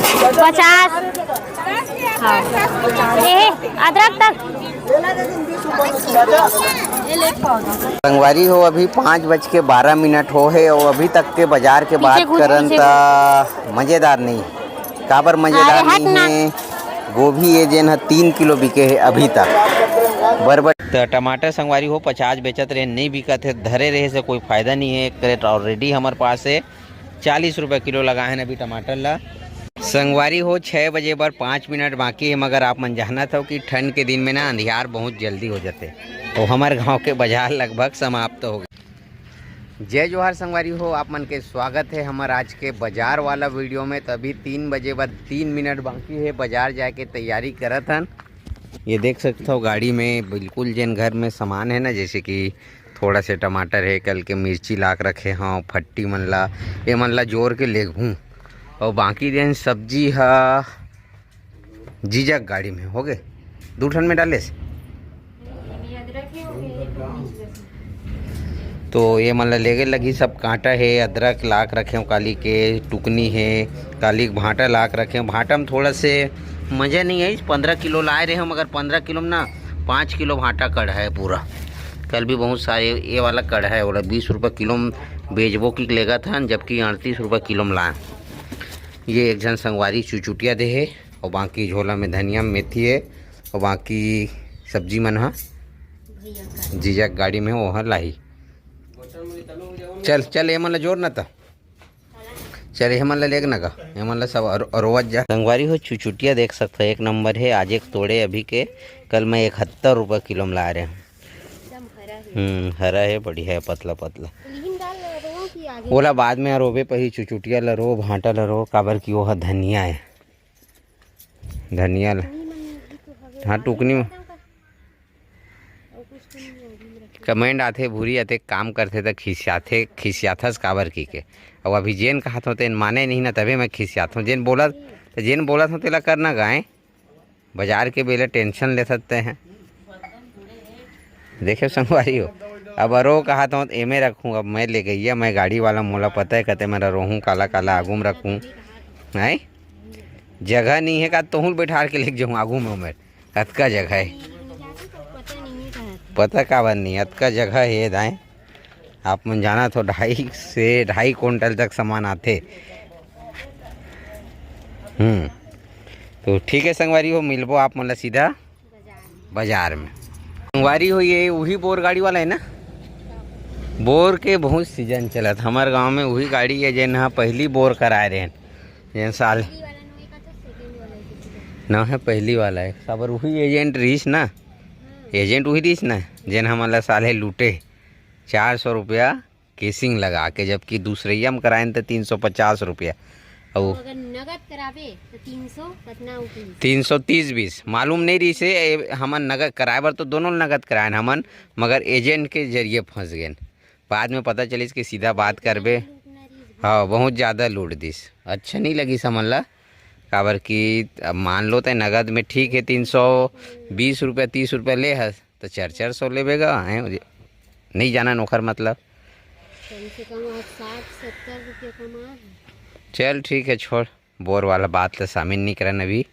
50। हाँ ये अदरक तक। संगवारी हो अभी 5:12 हो है और अभी तक के बाजार के बात करन ता मज़ेदार नहीं। काबर मज़ेदार नहीं है। गोभी ये जेन है 3 किलो बिके है अभी तक बरबर। तो टमाटर संगवारी हो 50 बेचत रहे, नहीं बिकत है, धरे रहे से कोई फ़ायदा नहीं है। एक क्रेट ऑलरेडी हमारे पास है 40 रुपये किलो लगाए हैं अभी टमाटर ला। संगवारी हो 6 बजे बर 5 मिनट बाकी है, मगर आप मन जानना था कि ठंड के दिन में ना अंधियार बहुत जल्दी हो जाते और हमारे गांव के बाजार लगभग समाप्त हो गए। जय जोहार संगवारी हो, आप मन के स्वागत है हमारे आज के बाजार वाला वीडियो में। तभी 3 बजे बाद 3 मिनट बाकी है, बाजार जाके तैयारी करत हन। ये देख सकते हो गाड़ी में बिल्कुल जिन घर में सामान है ना, जैसे कि थोड़ा से टमाटर है, कल के मिर्ची लाक रखे हाँ, फट्टी मन ला ये मन ला जोर के ले घूँ और बाकी दिन सब्जी है जीजक गाड़ी में हो गए 2 ठन में डाले से। तो ये मतलब लेगे लगी सब कांटा है, अदरक लाक रखे हूँ, काली के टुकनी है, काली भाटा लाक रखे हूँ। भाटा में थोड़ा से मज़ा नहीं है, 15 किलो लाए रहे हैं, मगर 15 किलो में ना 5 किलो भाटा कड़ा है पूरा। कल भी बहुत सारे ये वाला कड़ा है, बोला 20 रुपये किलो में बेचबो की लेगा था, जबकि 38 रुपये किलो में लाए। ये एक जन संगवारी चुचुटिया दे है और बाकी झोला में धनिया मेथी है और बाकी सब्जी मन है जीजा गाड़ी में वो है लाही। चल चल ये मन जोर ना था, चल ये मन लेग ना का ये मन सब रोवत जा। संगवारी हो चुचुटिया देख सकते हो, 1 नंबर है। आज एक तोड़े अभी के, कल मैं 71 रुपये किलो में ला रहे हैं। हरा है, बढ़िया है, पतला पतला। बोला बाद में रोबे पर ही चुचुटिया लरो भाटा लरो, काबर की वो है धनिया है, धनिया हाँ टुकनी में कमेंट आते भूरी आते काम करते तो खिसियाथस काबर की के। और अभी जेन कहा था तेन माने नहीं ना, तभी मैं खिसियात हूँ। जेन बोला था तेला करना गाए, बाजार के बेले टेंशन ले सकते हैं। देखे संगवारी हो अब अरो कहा था एमे रखूँ, अब मैं ले गई है, मैं गाड़ी वाला मोला पता है कहते मेरा रोहूँ काला काला आगू में रखूँ है, जगह नहीं है का तोहूँ बैठा के लेके जाऊँ आगू में उमेर अतका जगह है, पता का बात नहीं अतका जगह है दाएँ। आप मन जाना तो 2.5 से 2.5 क्विंटल तक सामान आते। तो ठीक है संगवारी हो, मिलबो आप मतलब सीधा बाजार में। संगवारी हो ये वही बोर गाड़ी वाला है ना, बोर के बहुत सीजन चलत हमारे गांव में वही गाड़ी है जन हाँ पहली बोर कराए रहे जन साल ना है, पहली वाला है साबर वही एजेंट रहीस ना, एजेंट वही रहीस ना जन हमारा साले लूटे 400 रुपया केसिंग लगा के, जबकि दूसरे में कराए तो 350 रुपया और अगर नगद करावे तो 330-20 मालूम नहीं रही से। हमन नगद कराए बर तो दोनों नगद कराए हमन, मगर एजेंट के जरिए फंस गए। बाद में पता चलिस कि सीधा बात करबे हाँ बहुत ज़्यादा लूट दिस। अच्छा नहीं लगी समझ ला, काबर कि अब मान लो तो नगद में ठीक है 320 रुपया 30 रुपया ले हस तो 400 लेवेगा है, नहीं जाना नौकर मतलब। कम से कम 60-70 रुपये कमा। चल ठीक है छोड़, बोर वाला बात तो शामिल नहीं करन। अभी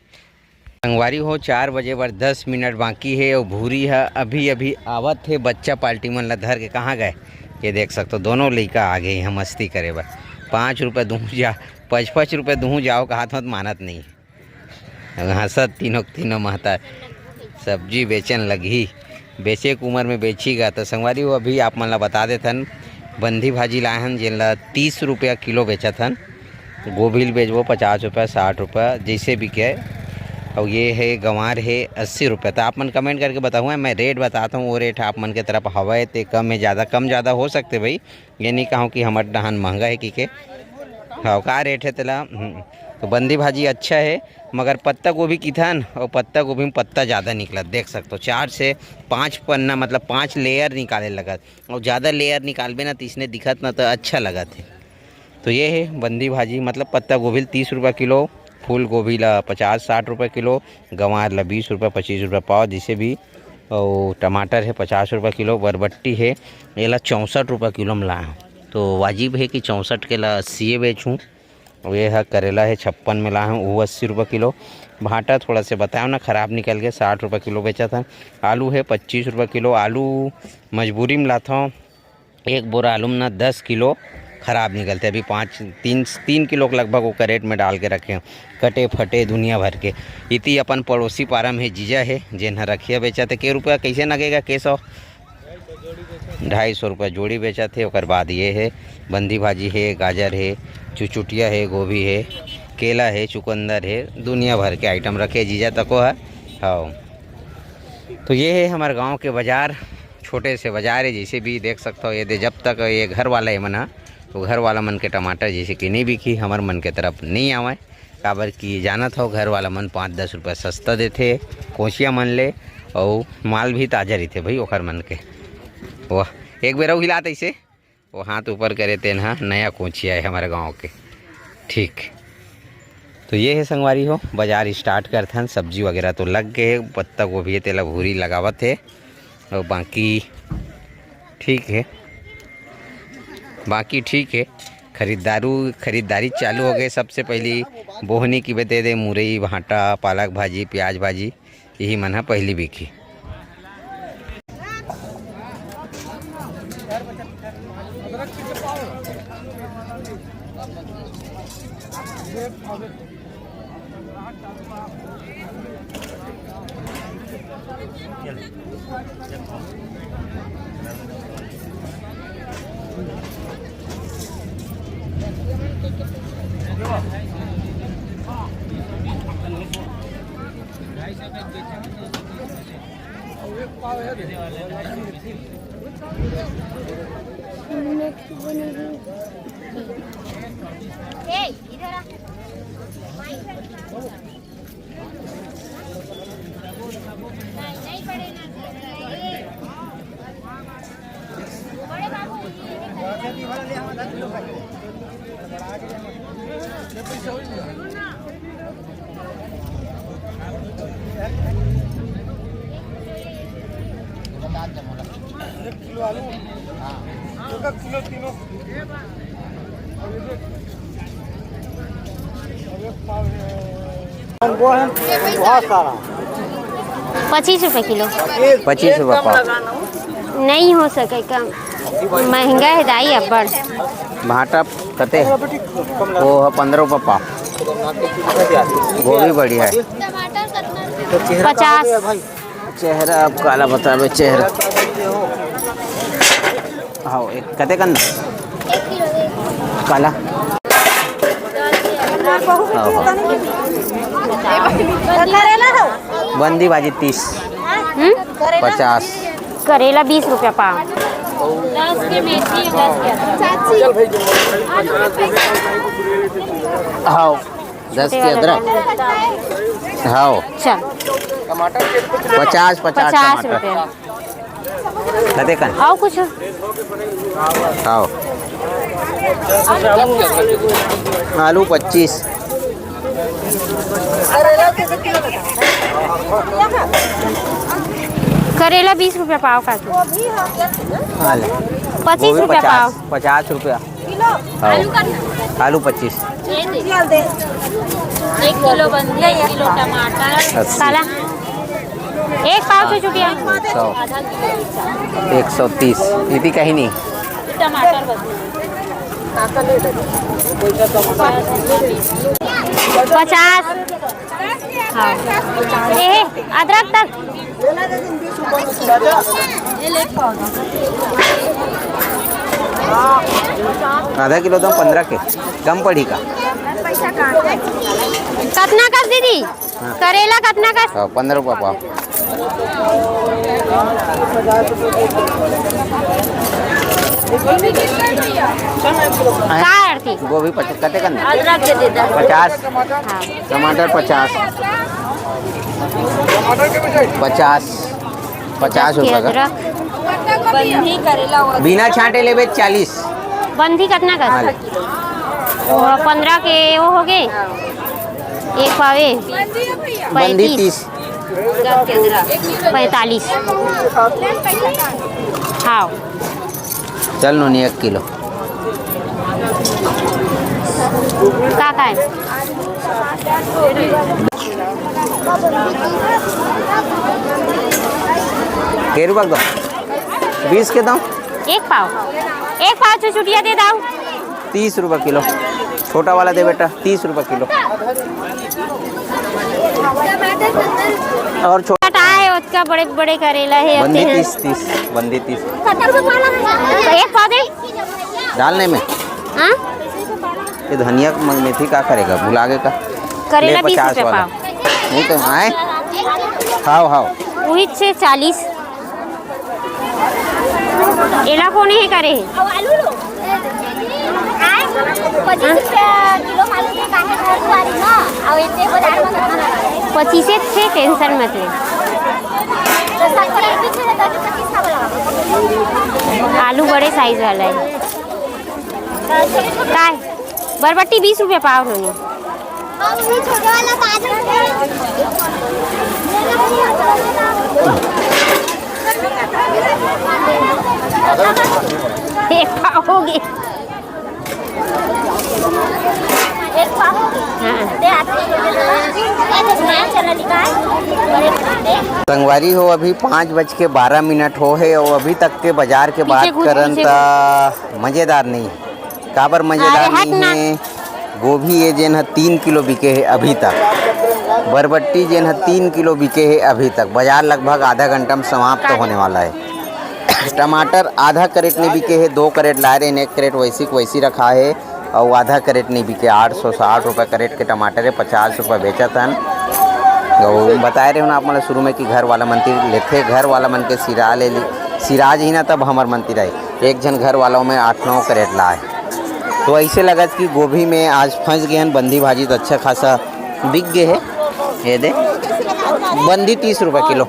संगवारी हो 4 बजे बर 10 मिनट बाकी है और भूरी है अभी अभी आवत है। बच्चा पार्टी मन ला धर के कहाँ गए ये देख सकते हो, दोनों लड़का आ गए हैं मस्ती करे बर। 5 रुपये दूँ जा 5 रुपये दूँ जाओ कहा था तो मानत नहीं, हंसत तीनों महता सब्जी बेचन लगी, बेचे की उम्र में बेचीगा। तो संगवारी हो अभी आप मन ला बता देथन बंदी भाजी लाए हन जिन ला 30 रुपया किलो बेचत हन। गोभी बेचबो 50 रुपया 60 रुपया जैसे भी क्या है। और ये है गंवार है 80 रुपये। तो आप मन कमेंट करके बताऊँ, मैं रेट बताता हूँ वो रेट आप मन के तरफ हवा तो कम है कम ज़्यादा हो सकते भाई, ये नहीं कहूँ कि हमारे डहान महंगा है कि हाँ का रेट है तेला। तो बंदी भाजी अच्छा है, मगर पत्ता गोभी की था न, और पत्ता गोभी में पत्ता ज़्यादा निकला देख सकते हो। 4 से 5 पन्ना मतलब 5 लेयर निकाले लगा, और ज़्यादा लेयर निकालबे ना तो इसने दिखत ना तो अच्छा लगा थे। तो ये है बंदी भाजी मतलब पत्ता गोभी 30 रुपये किलो, फूल गोभी ला 50-60 रुपये किलो, गंवार ला 20 रुपये 25 रुपये पाव जैसे भी, और टमाटर है 50 रुपये किलो, बरबट्टी है ये ला 64 रुपये किलो में लाया। तो वाजिब है कि 64 के ला 80 बेचूँ, और ये है करेला है 56 में ला हूँ, वो 80 रुपये किलो। भाटा थोड़ा से बताया ना ख़राब निकल गया, 60 रुपये किलो बेचा था। आलू है 25 रुपये किलो। आलू मजबूरी में लाता हूँ, एक बोरा आलू में ना 10 किलो ख़राब निकलते। अभी 3 किलो के लगभग वो करेट में डाल के रखे हैं, कटे फटे दुनिया भर के। इतनी अपन पड़ोसी पारा में जीजा है जिन्हें रखिया बेचा थे। के रुपया कैसे लगेगा? के 100 250 रुपये जोड़ी बेचा थे। और बाद ये है बंदी भाजी है, गाजर है, चुचुटिया है, गोभी है, केला है, चुकंदर है, दुनिया भर के आइटम रखे जीजा तको है। हाँ, तो ये है हमारे गांव के बाज़ार, छोटे से बाज़ार है। जैसे भी देख सकते हो, ये दे जब तक ये घर वाला है मना, तो घर वाला मन के टमाटर जैसे कि नहीं बिकी, हमारे मन के तरफ नहीं आवे। काबर की जाना था घर वाला मन 5-10 रुपये सस्ता देते, कोचिया मन ले, और माल भी ताज़ा रहते भाई ओखर मन के। वाह, एक बेर हिलाते ऐसे वो हाथ ऊपर करे थे ना, नया कोचिया है हमारे गांव के। ठीक, तो ये है संगवारी हो, बाज़ार स्टार्ट करते हैं। सब्जी वगैरह तो लग गए, पत्ता गोभी तेला भूरी लगावत है, और बाकी ठीक है, बाकी ठीक है। खरीदारी चालू हो गई। सबसे पहली बोहनी की बते दे, मुरई, भाटा, पालक भाजी, प्याज भाजी, यही मन है पहली बिकी। किलो आलू, किलो तीनों, सारा 25 रुपये किलो। 25 रुपये पाव नहीं हो सके कम, महंगा है दाई अब्बड़। भाटा कते वो है 15 रुपये पाव। गोभी बढ़िया है। 50। चेहरा अब काला बतावे चेहरा। हाँ, एक कते कन काला। बंदी भाजी 30, 50। करेला 20 रुपया पाव। हाँ, 10 के अदरक। हाँ, चल 50 50 रुपया। कते कन आओ कुछ। हाँ, आलू 25। करेला 20 रुपया पाव का। 25 रुपया पाव। 50 रुपया। आलू 25। 1 किलो बंदी, 1 किलो टमाटर काला, 1 पाव से चुटिया 130। यदि कहीं नहीं टमाटर 50। हाँ, ये अदरक तक आधा किलो तो 15 के कम पड़ी का। कितना का दीदी? करेला कितना का? 15 रुपये पाव। का आरती? गोभी 50 कते कन? अदरक दे दे 50। हाँ, टमाटर 50। 50 रुपये का। अदरक बंधी करेला बिना छांटे ले 40। बंधी कितना का? 15 के वो हो गए, 1 पावे बंदी 30। 45। हाँ, चल नूनी 1 किलो। का है के रुपये दो 20 के दाम एक पाव चुचुटिया दे दाऊ 30 रुपये किलो। छोटा वाला दे बेटा 30 रुपये किलो। और छोटा है उसका बड़े बड़े करेला है बंदी 30 बंदी 30 एक पाव दे डालने में। हाँ ये धनिया मेथी का करेगा बुलागे का करेला ले 20 रुपये पाव नहीं तो आए खाओ खाओ वही से 40 एला कोणी हे करे पच्चीस थे टेंशन मतलब आलू बड़े साइज वाला है काय बरबट्टी 20 रुपये पाव होनी एक पाव हो गए संगवारी हो अभी 5:12 हो है और अभी तक के बाजार के बात करन त मज़ेदार नहीं काबर मज़ेदार नहीं है। गोभी ये जेन है 3 किलो बिके है अभी तक। बरबट्टी जेन है 3 किलो बिके है अभी तक। बाजार लगभग आधा घंटा में समाप्त होने वाला है। टमाटर आधा कैरेट नहीं बिके है 2 कैरेट ला रहे हैं। 1 कैरेट वैसी रखा है और आधा कैरेट नहीं बिके 860 रुपये कैरेट के टमाटर है 50 रुपये बेचा था। तो बता रहे हो ना आप मतलब शुरू में कि घर वाला मंत्री लेते घर वाला मन के सिरा ले ली सिराज ही ना तब हमार मंत्री रहे एक जन घर वालों में 8-9 कैरेट लाए। तो ऐसे लगा कि गोभी में आज फंस गए हैं। बंदी भाजी तो अच्छा खासा बिक गए है। ये दे बंदी 30 रुपये किलो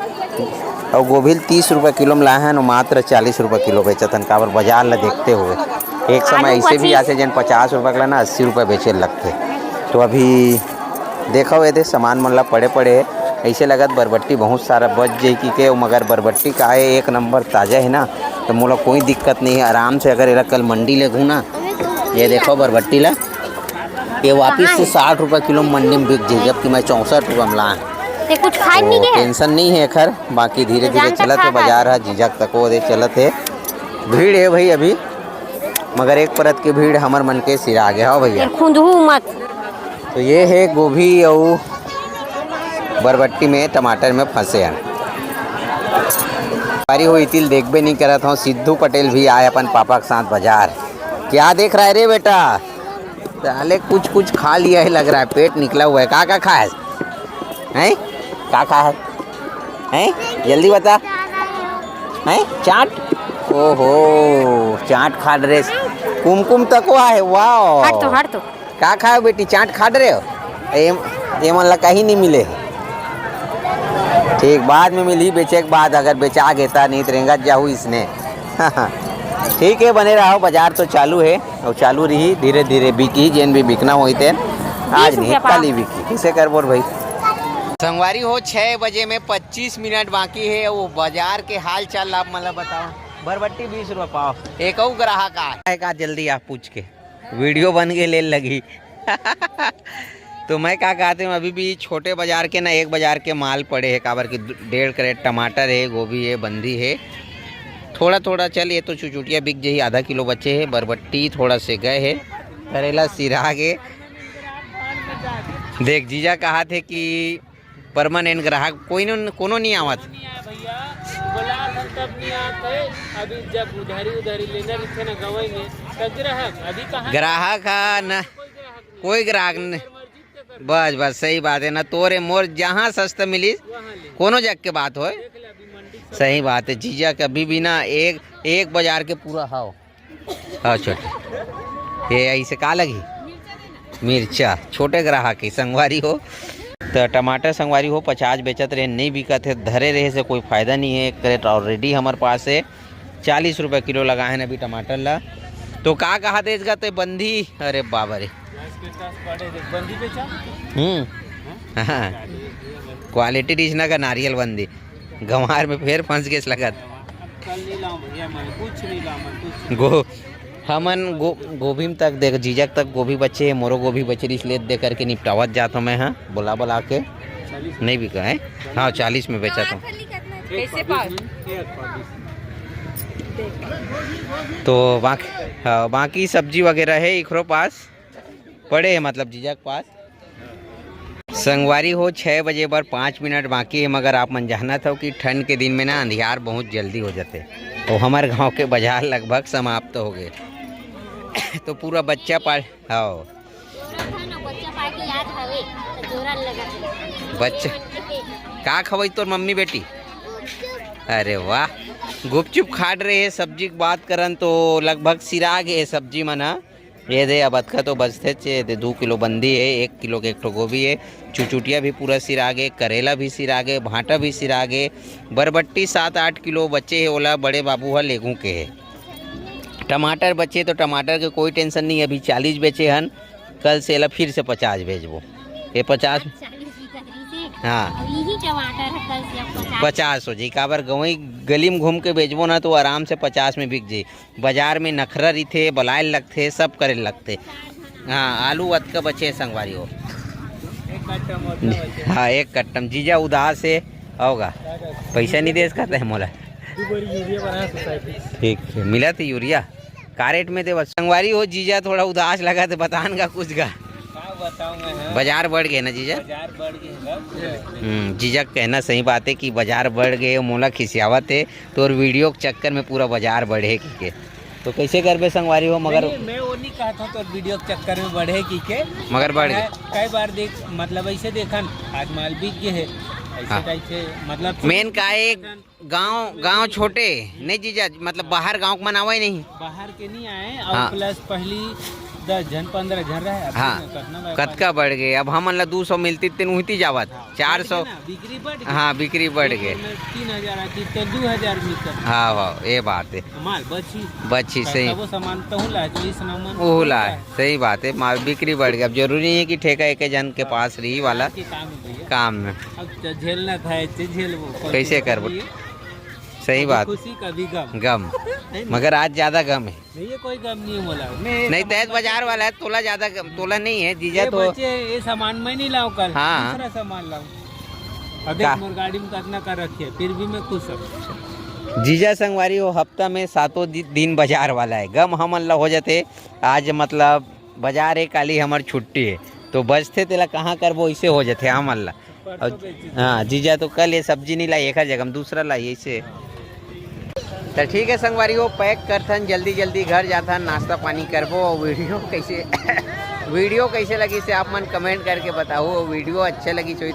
और गोभी 30 रुपये किलो में लाए हैं और मात्र 40 रुपये किलो बेचा था। काबर बाजार ला देखते हुए एक समय ऐसे भी आते जन 50 रुपये का ना 80 रुपये बेचे लगते। तो अभी देखो ये दे सामान मन ला पड़े ऐसे लगत बरबट्टी बहुत सारा बच जाए कि के मगर बरबट्टी का है 1 नंबर ताज़ा है ना तो मोला कोई दिक्कत नहीं है। आराम से अगर ये कल मंडी ले घूँ ना ये देखो बरबट्टी ला ये वापिस से 60 रुपये किलो मंडी में बिक जाए जबकि मैं 64 रुपये में लाए। कुछ खाए नहीं गए टेंशन नहीं है खैर बाकी धीरे धीरे चलत है बाजार है झिझक तक वो दे चलत है। भीड़ है भाई अभी मगर एक परत की भीड़ हमार मन के सिरा गया हो भैया खुंदू मत। तो ये है गोभी और बरबट्टी में टमाटर में फंसे हैं। बारी हुई तिल देखबे नहीं करा था। सिद्धू पटेल भी आए अपन पापा के साथ बाजार। क्या देख रहा है रे बेटा साले कुछ खा लिया है लग रहा है पेट निकला हुआ है। का खा है का खा है जल्दी बता है चाट। ओहो चाट खा रहे कुमकुम तक हुआ है वाह हट तो का खाओ बेटी चाट खा रहे हो ये मन ला कहीं नहीं मिले ठीक बाद में मिली बेचे के बाद अगर बेचा गेता नहीं तो रेंगत जाहू इसने ठीक है बने रहो बाजार तो चालू है और चालू रही धीरे धीरे बिकी जेन भी बिकना हुई थे आज नहीं कल ही बिकी किसे कर बोल भाई। संगवारी हो 6 बजे में 25 मिनट बाकी है वो बाजार के हाल चाल आप मतलब बताओ। बरबट्टी 20 रुपये पाव एक और ग्राहक आएगा जल्दी आप पूछ के वीडियो बन के ले लगी तो मैं क्या कहते हूँ अभी भी छोटे बाजार के ना एक बाजार के माल पड़े हैं काबर की 1.5 कैरेट टमाटर है गोभी है बंदी है थोड़ा चल ये तो चुचुटिया बिक जाही आधा किलो बचे है। बरबट्टी थोड़ा से गए है करेला सिरा के देख जीजा कहा थे कि परमानेंट ग्राहक कोई कोनो नहीं आवत तब नहीं आते अभी जब उधारी लेना थे ना गवाई में तब अभी कहाँ ग्राहक है ना कोई ग्राहक नहीं बस सही बात है ना तोरे मोर जहाँ सस्ता मिली कोनो जग के बात हो सही बात है जीजा कभी भी ना एक बाजार के पूरा हाओ छोटे ये ऐसे का लगी मिर्चा छोटे ग्राहक की संगवारी हो तो टमाटर संगवारी हो 50 बेचत रहे नहीं बिकत है धरे रहे से कोई फ़ायदा नहीं है। कैरेट ऑलरेडी हमारे पास है 40 रुपये किलो लगाए हैं अभी टमाटर ला। तो का कहा देगा तो बंदी अरे बाबा रे हाँ क्वालिटी डिश ना का नारियल बंदी गंवार में फिर फंस गए लगत हमन गोभी में तक देख जीजक तक गोभी बचे है, मोरो गोभी बचे इसलिए दे करके निपटावत जाता मैं। हाँ बुला के नहीं बिका है। हाँ 40 में बेचा था। कैसे पाव? तो बाकी सब्जी वगैरह है इखरो पास पड़े है, मतलब जीजक पास। संगवारी हो 6 बजे पर 5 मिनट बाकी है, मगर आप मन जानना था कि ठंड के दिन में ना अंधियार बहुत जल्दी हो जाते तो हमारे गांव के बाजार लगभग समाप्त हो गए। तो पूरा बच्चा बच्चा का खवई तोर मम्मी बेटी? अरे वाह गुपचुप खाट रहे है। सब्जी की बात करन तो लगभग सिराग है सब्जी मना। ये दे अब अतका तो बचते चे 2 किलो बंदी है, 1 किलो के 1 ठो गोभी है, चुचुटिया भी पूरा सिरागे, करेला भी सिरागे, भांटा भी सिरागे, बरबट्टी 7-8 किलो बच्चे है। ओला बड़े बाबू है लेगू के है। टमाटर बचे तो टमाटर के कोई टेंशन नहीं, अभी 40 बेचे हन, कल से एला फिर से 50 बेचबो। ये 50 हाँ 50 हो जाए। काबर गवई गली में घूम के बेचबो ना तो आराम से 50 में बिक जाए। बाजार में नखरा रही बलायल लगते सब करे लगते। हाँ आलू अतका बचे संगवारी हो। हाँ 1 कट्टम जीजा उदास है होगा, पैसा नहीं दे सकता है मोला। ठीक है मिला थी यूरिया का रेट में दे संगवारी हो। जीजा थोड़ा उदास लगा तो बतान का कुछ का बाजार बढ़ गए ना जीजा? बाजार बढ़ गए। जीजा कहना सही बात है कि बाजार बढ़ गए। मोला खिसियावत है तो और वीडियो के चक्कर में पूरा बाजार बढ़े की के तो कैसे करबे संगवारी हो? मगर मैं वो नहीं कहा था तो वीडियो के चक्कर में बढ़े की के मगर बढ़ गए। कई बार देख मतलब ऐसे देखन आज माल बिक गए है ऐसे हाँ। कैसे मतलब मेन का एक गांव छोटे नहीं जीजा, मतलब बाहर गांव को मनावा ही नहीं। बाहर के नहीं आए और हाँ। प्लस पहली 10 जन 15 जन रहे। हाँ कतका बढ़ गए। अब हम 200 मिलती तीन हुई जावत 400। बिक्री बढ़ गई। हाँ बिक्री बढ़ गए। 3000 आती तो 2000 मिलता। हाँ ये बात है। माल बची सही वो सामान तो ला इस नंबर वो ला सही बात है। माल बिक्री बढ़ गया। अब जरूरी नहीं है कि ठेका एक जन के पास रही वाला के काम है भैया। काम में अब झेलना था ऐसे झेल वो कैसे करबो? सही बात। खुशी कभी गम मगर आज ज्यादा गम है। नहीं ये कोई गम नहीं बोला नहीं तैत बाजार वाला है, तोला ज्यादा तोला नहीं है जीजा। तो ये सामान मैं नहीं लाऊं कल। हाँ। दूसरा सामान लाऊं। का? अगर मोर गाड़ी में कितना कर रखिए फिर भी मैं खुश हूँ। जीजा संगवारी हो हफ्ता में 7 दिन बाजार वाला है। गम हम ला हो जाते आज मतलब बाजार है काली हमार छुट्टी है तो बचते तेला कहाँ करबो ऐसे हो जाते हम ला। हाँ जीजा तो कल ये सब्जी नहीं लाई एक जगह दूसरा लाई ऐसे। तो ठीक है संगवारी हो पैक करथन जल्दी घर जाथन नाश्ता पानी करबो। वीडियो कैसे लगी से आप मन कमेंट करके बताओ। वीडियो अच्छा लगी तो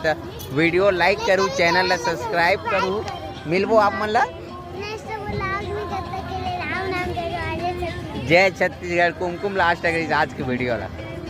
वीडियो लाइक करूँ, चैनल ला सब्सक्राइब करूँ। मिलबो आप मन ला। जय छत्तीसगढ़। कुमकुम लास्ट अगर आज की वीडियो ला।